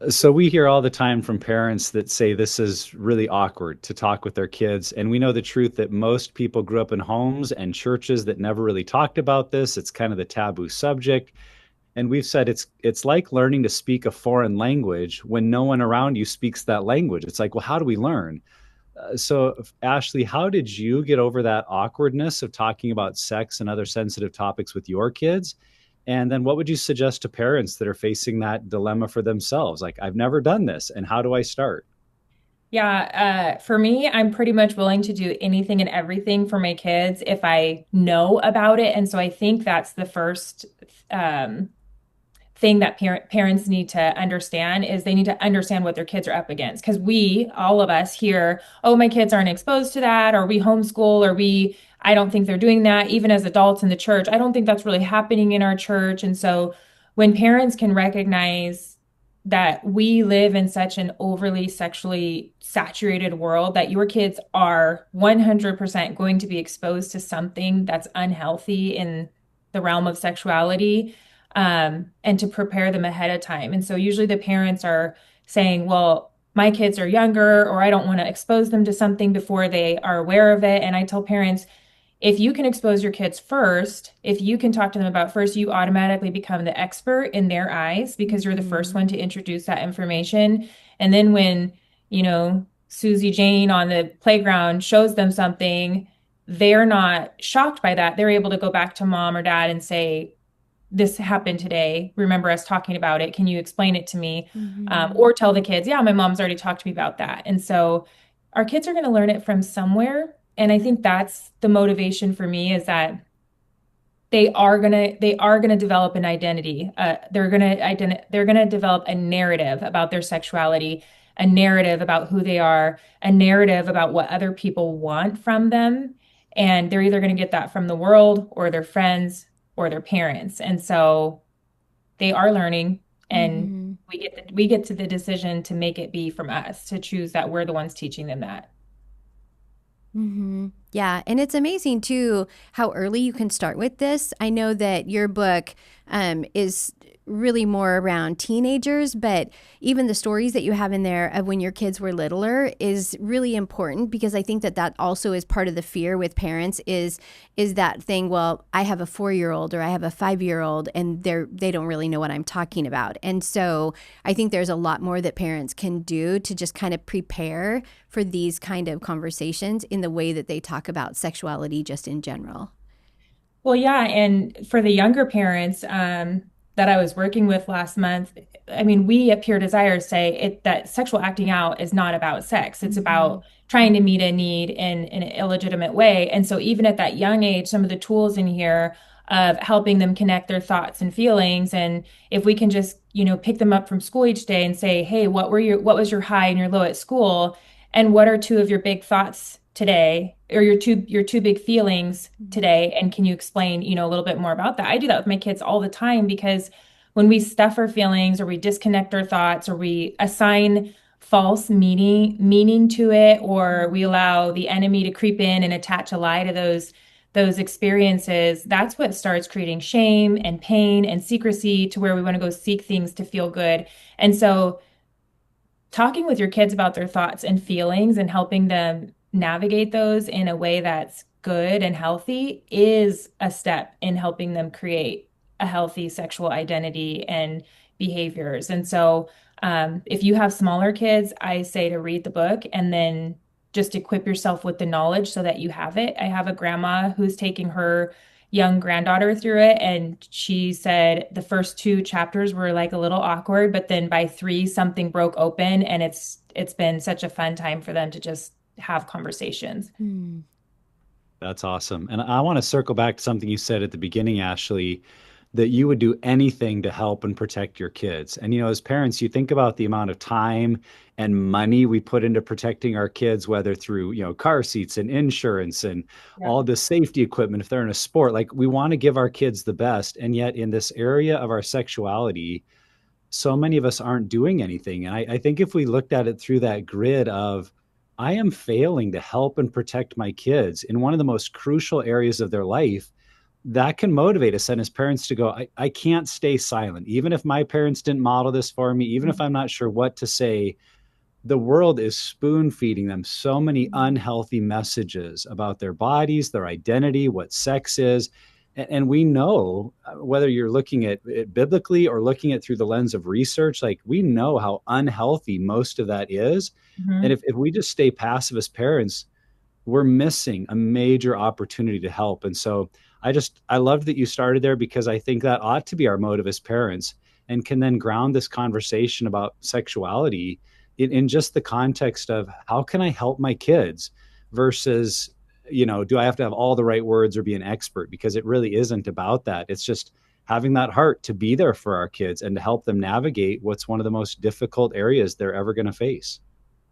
So we hear all the time from parents that say this is really awkward to talk with their kids. And we know the truth that most people grew up in homes and churches that never really talked about this. It's kind of the taboo subject. And we've said it's like learning to speak a foreign language when no one around you speaks that language. It's like, well, how do we learn? So, Ashley, how did you get over that awkwardness of talking about sex and other sensitive topics with your kids? And then what would you suggest to parents that are facing that dilemma for themselves? Like, I've never done this, and how do I start? Yeah, for me, I'm pretty much willing to do anything and everything for my kids if I know about it. And so I think that's the first um, thing that parents need to understand is they need to understand what their kids are up against. Because we, all of us hear, oh, my kids aren't exposed to that, or we homeschool, or I don't think they're doing that. Even as adults in the church, I don't think that's really happening in our church. And so when parents can recognize that we live in such an overly sexually saturated world that your kids are 100% going to be exposed to something that's unhealthy in the realm of sexuality, and to prepare them ahead of time. And so usually the parents are saying, well, my kids are younger, or I don't want to expose them to something before they are aware of it. And I tell parents, if you can expose your kids first, if you can talk to them about first, you automatically become the expert in their eyes because you're the first Mhm. one to introduce that information. And then when, Susie Jane on the playground shows them something, they're not shocked by that. They're able to go back to mom or dad and say, this happened today. Remember us talking about it. Can you explain it to me? Mhm. Or tell the kids, yeah, my mom's already talked to me about that. And so our kids are going to learn it from somewhere. And I think that's the motivation for me is that they are gonna develop an identity. They're gonna develop a narrative about their sexuality, a narrative about who they are, a narrative about what other people want from them. And they're either gonna get that from the world or their friends or their parents. And so they are learning, and Mhm. we get to the decision to make it be from us, to choose that we're the ones teaching them that. Yeah, and it's amazing too how early you can start with this. I know that your book is really more around teenagers, but even the stories that you have in there of when your kids were littler is really important because I think that that also is part of the fear with parents is that thing. Well, I have a 4 year old or I have a 5 year old, and they don't really know what I'm talking about, and so I think there's a lot more that parents can do to just kind of prepare for these kind of conversations in the way that they talk about sexuality just in general. Well, yeah, and for the younger parents that I was working with last month, I mean, we at Pure Desire say that sexual acting out is not about sex. It's Mm-hmm. about trying to meet a need in an illegitimate way. And so even at that young age, some of the tools in here of helping them connect their thoughts and feelings, and if we can just, pick them up from school each day and say, "Hey, what was your high and your low at school? And what are two of your big thoughts today, or your two big feelings today, and can you explain, a little bit more about that?" I do that with my kids all the time because when we stuff our feelings or we disconnect our thoughts or we assign false meaning to it, or we allow the enemy to creep in and attach a lie to those experiences, that's what starts creating shame and pain and secrecy to where we want to go seek things to feel good. And so talking with your kids about their thoughts and feelings and helping them navigate those in a way that's good and healthy is a step in helping them create a healthy sexual identity and behaviors. And so, if you have smaller kids, I say to read the book and then just equip yourself with the knowledge so that you have it. I have a grandma who's taking her young granddaughter through it, and she said the first two chapters were like a little awkward, but then by three something broke open, and it's been such a fun time for them to just have conversations. Mm-hmm. That's awesome. And I want to circle back to something you said at the beginning, Ashley, that you would do anything to help and protect your kids. And, as parents, you think about the amount of time and money we put into protecting our kids, whether through, car seats and insurance and Yeah. all the safety equipment, if they're in a sport, like we want to give our kids the best. And yet, in this area of our sexuality, so many of us aren't doing anything. And I think if we looked at it through that grid of, I am failing to help and protect my kids in one of the most crucial areas of their life, that can motivate us and as parents to go, I can't stay silent. Even if my parents didn't model this for me, even if I'm not sure what to say, the world is spoon feeding them so many unhealthy messages about their bodies, their identity, what sex is. And we know, whether you're looking at it biblically or looking at through the lens of research, like we know how unhealthy most of that is. And Mhm. if we just stay passive as parents, we're missing a major opportunity to help. And so I loved that you started there because I think that ought to be our motive as parents and can then ground this conversation about sexuality in just the context of how can I help my kids versus, do I have to have all the right words or be an expert? Because it really isn't about that. It's just having that heart to be there for our kids and to help them navigate what's one of the most difficult areas they're ever going to face.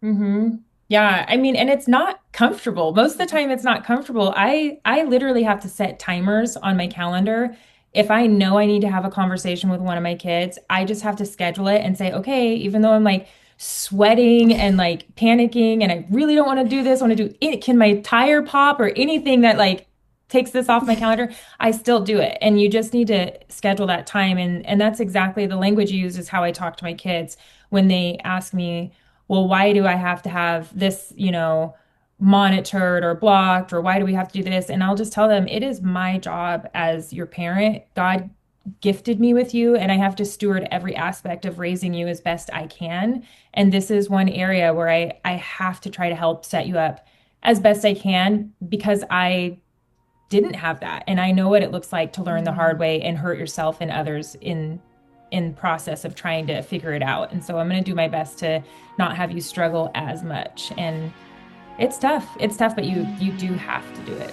Mm-hmm. Yeah, I mean, and it's not comfortable. Most of the time it's not comfortable. I literally have to set timers on my calendar. If I know I need to have a conversation with one of my kids, I just have to schedule it and say, okay, even though I'm like sweating and like panicking and I really don't want to do this, I want to do it. Can my tire pop or anything that like takes this off my calendar? I still do it. And you just need to schedule that time. And that's exactly the language you use is how I talk to my kids when they ask me, well, why do I have to have this, monitored or blocked, or why do we have to do this? And I'll just tell them it is my job as your parent. God gifted me with you, and I have to steward every aspect of raising you as best I can. And this is one area where I have to try to help set you up as best I can because I didn't have that. And I know what it looks like to learn the hard way and hurt yourself and others in process of trying to figure it out. And so I'm going to do my best to not have you struggle as much. And it's tough. It's tough, but you do have to do it.